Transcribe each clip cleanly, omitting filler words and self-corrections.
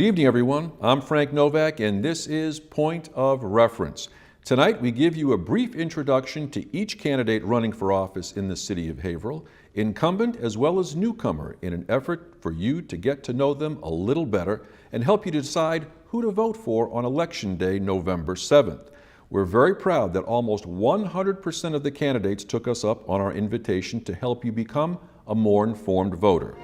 Good evening, everyone. I'm Frank Novak, and this is Point of Reference. Tonight, we give you a brief introduction to each candidate running for office in the city of Haverhill, incumbent as well as newcomer, in an effort for you to get to know them a little better and help you to decide who to vote for on Election Day, November 7th. We're very proud that almost 100% of the candidates took us up on our invitation to help you become a more informed voter.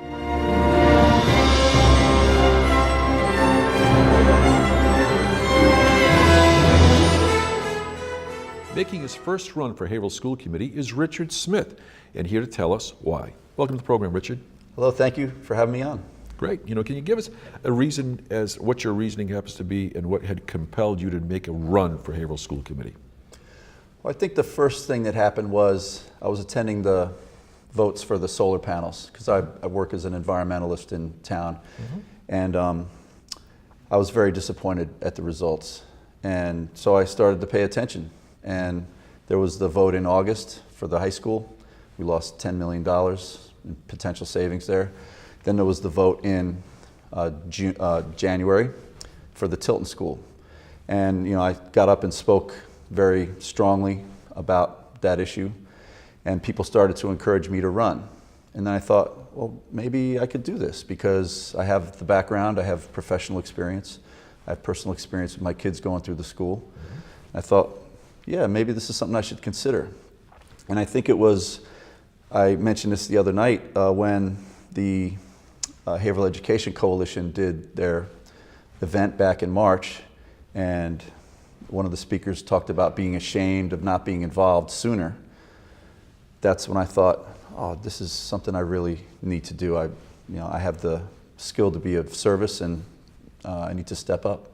Making his first run for Haverhill School Committee is Richard Smyth, and here to tell us why. Welcome to the program, Richard. Hello, thank you for having me on. Great. Can you give us a reason as what your reasoning happens to be and what had compelled you to make a run for Haverhill School Committee? Well, I think the first thing that happened was I was attending the votes for the solar panels because I work as an environmentalist in town, and I was very disappointed at the results, and so I started to pay attention. And there was the vote in August for the high school. We lost $10 million in potential savings there. Then there was the vote in January for the Tilton School. And I got up and spoke very strongly about that issue, and people started to encourage me to run. And then I thought, well, maybe I could do this because I have the background, I have professional experience, I have personal experience with my kids going through the school. I thought, yeah, maybe this is something I should consider. And I think it was, I mentioned this the other night when the Haverhill Education Coalition did their event back in March, and one of the speakers talked about being ashamed of not being involved sooner. That's when I thought, oh, this is something I really need to do. I have the skill to be of service, and I need to step up.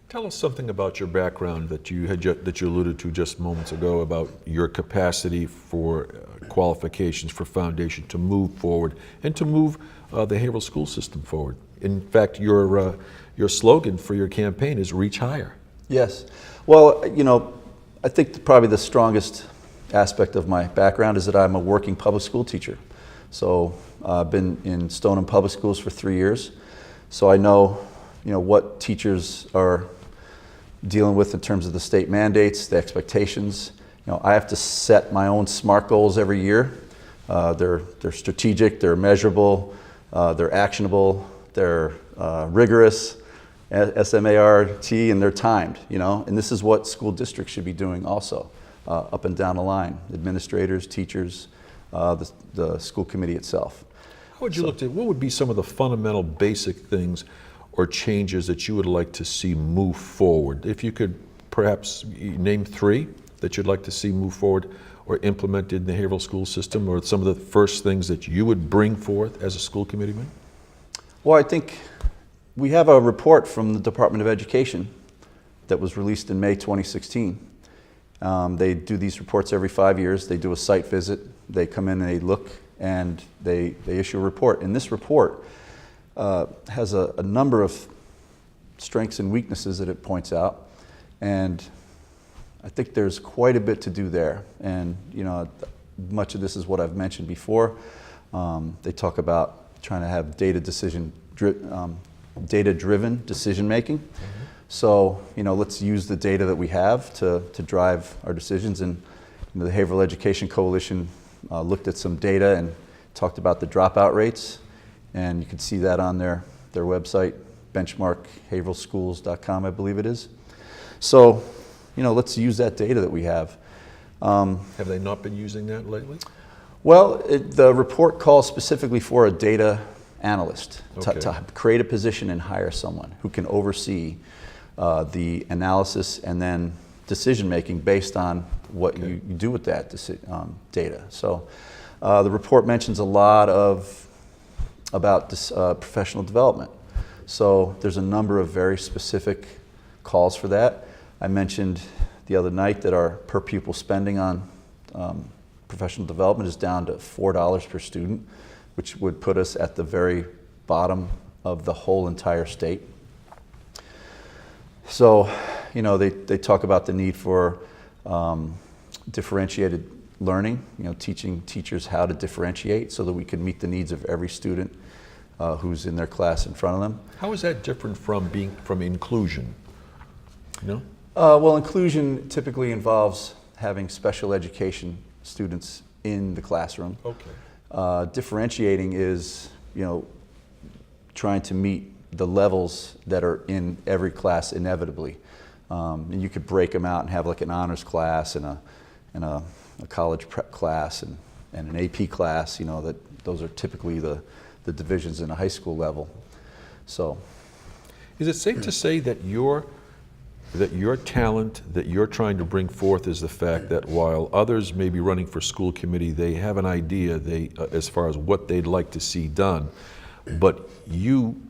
Tell us something about your background that you alluded to just moments ago about your capacity for qualifications for foundation to move forward and to move the Haverhill school system forward. In fact, your slogan for your campaign is "Reach Higher." Yes. Well, I think probably the strongest aspect of my background is that I'm a working public school teacher. So I've been in Stoneham Public Schools for 3 years. So I know, what teachers are dealing with in terms of the state mandates, the expectations. I have to set my own SMART goals every year. They're strategic, they're measurable, they're actionable, they're rigorous, SMART, and they're timed. And this is what school districts should be doing also, up and down the line. Administrators, teachers, the school committee itself. How would you look at what would be some of the fundamental basic things or changes that you would like to see move forward? If you could perhaps name 3 that you'd like to see move forward or implemented in the Haverhill school system, or some of the first things that you would bring forth as a school committeeman? Well, I think we have a report from the Department of Education that was released in May 2016. They do these reports every 5 years. They do a site visit. They come in and they look and they issue a report. And this report has a number of strengths and weaknesses that it points out, and I think there's quite a bit to do there. And much of this is what I've mentioned before. They talk about trying to have data-driven decision making. So let's use the data that we have to drive our decisions. And the Haverhill Education Coalition looked at some data and talked about the dropout rates. And you can see that on their website, benchmarkhaverhillschools.com, I believe it is. So, let's use that data that we have. Have they not been using that lately? Well, the report calls specifically for a data analyst to create a position and hire someone who can oversee the analysis and then decision making based on what you do with that data. So the report mentions a lot about this, professional development. So there's a number of very specific calls for that. I mentioned the other night that our per pupil spending on professional development is down to $4 per student, which would put us at the very bottom of the whole entire state. So, they talk about the need for differentiated learning, teaching teachers how to differentiate so that we can meet the needs of every student who's in their class in front of them. How is that different from inclusion? You know? Well, inclusion typically involves having special education students in the classroom. Okay. Differentiating is, trying to meet the levels that are in every class inevitably. And you could break them out and have like an honors class and a college prep class and an AP class. Those are typically the divisions in a high school level. So, is it safe to say that your talent that you're trying to bring forth is the fact that while others may be running for school committee, they have an idea as far as what they'd like to see done, but you,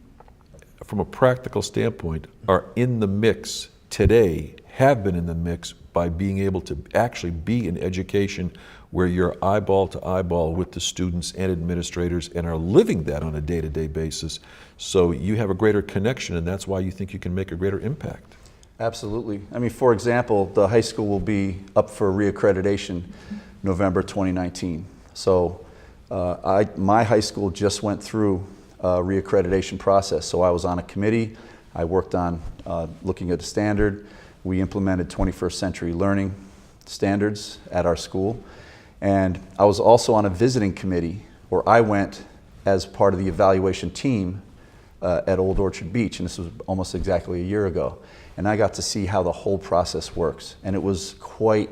from a practical standpoint, are in the mix today, have been in the mix by being able to actually be in education where you're eyeball to eyeball with the students and administrators and are living that on a day-to-day basis. So you have a greater connection, and that's why you think you can make a greater impact. Absolutely. I mean, for example, the high school will be up for reaccreditation November 2019. So my high school just went through a reaccreditation process. So I was on a committee. I worked on looking at the standard. We implemented 21st century learning standards at our school. And I was also on a visiting committee where I went as part of the evaluation team at Old Orchard Beach, and this was almost exactly a year ago. And I got to see how the whole process works. And it was quite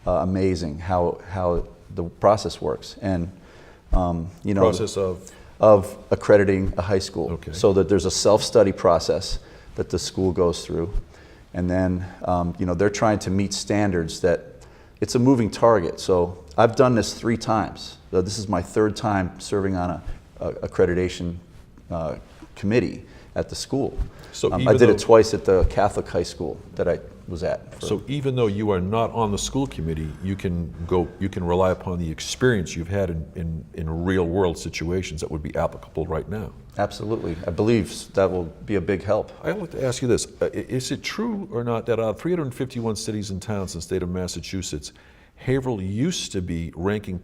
amazing how the process works. And, Process of accrediting a high school. Okay. So that there's a self-study process that the school goes through. And then, they're trying to meet standards that it's a moving target. So I've done this 3 times. This is my 3rd time serving on a accreditation committee at the school. So I did it twice at the Catholic high school that I was at. So even though you are not on the school committee, you can rely upon the experience you've had in real world situations that would be applicable right now. Absolutely. I believe that will be a big help. I'd like to ask you this. Is it true or not that out of 351 cities and towns in the state of Massachusetts, Haverhill used to be ranking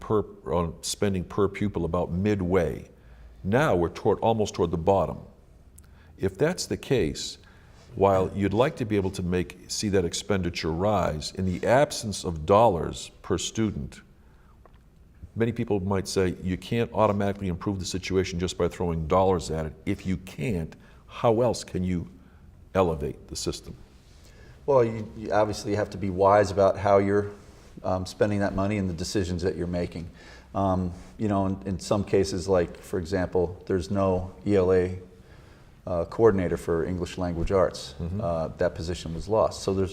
on spending per pupil about midway? Now we're almost toward the bottom. If that's the case, while you'd like to be able to see that expenditure rise, in the absence of dollars per student, many people might say you can't automatically improve the situation just by throwing dollars at it. If you can't, how else can you elevate the system? Well, you obviously have to be wise about how you're spending that money and the decisions that you're making. In some cases, like, for example, there's no ELA coordinator for English language arts. Mm-hmm. That position was lost. So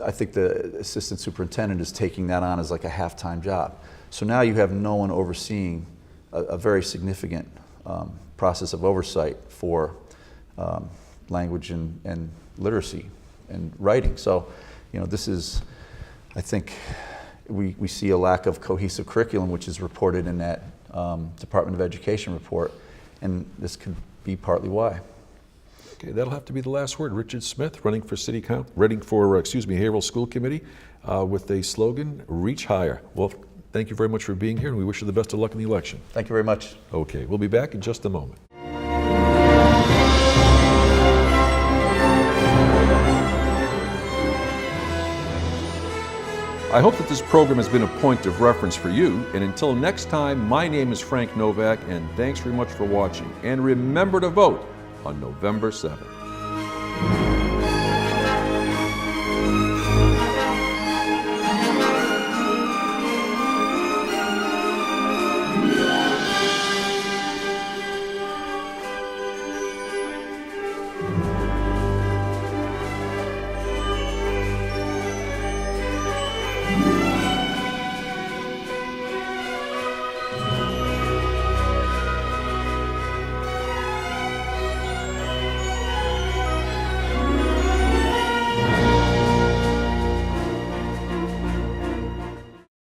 I think the assistant superintendent is taking that on as like a half-time job. So now you have no one overseeing a very significant process of oversight for language and literacy and writing. So, this is, I think, we see a lack of cohesive curriculum, which is reported in that Department of Education report, and this could be partly why. Okay, that'll have to be the last word. Richard Smyth, running for Haverhill School Committee with a slogan, Reach Higher. Well, thank you very much for being here, and we wish you the best of luck in the election. Thank you very much. Okay, we'll be back in just a moment. I hope that this program has been a point of reference for you, and until next time, my name is Frank Novak, and thanks very much for watching. And remember to vote on November 7th.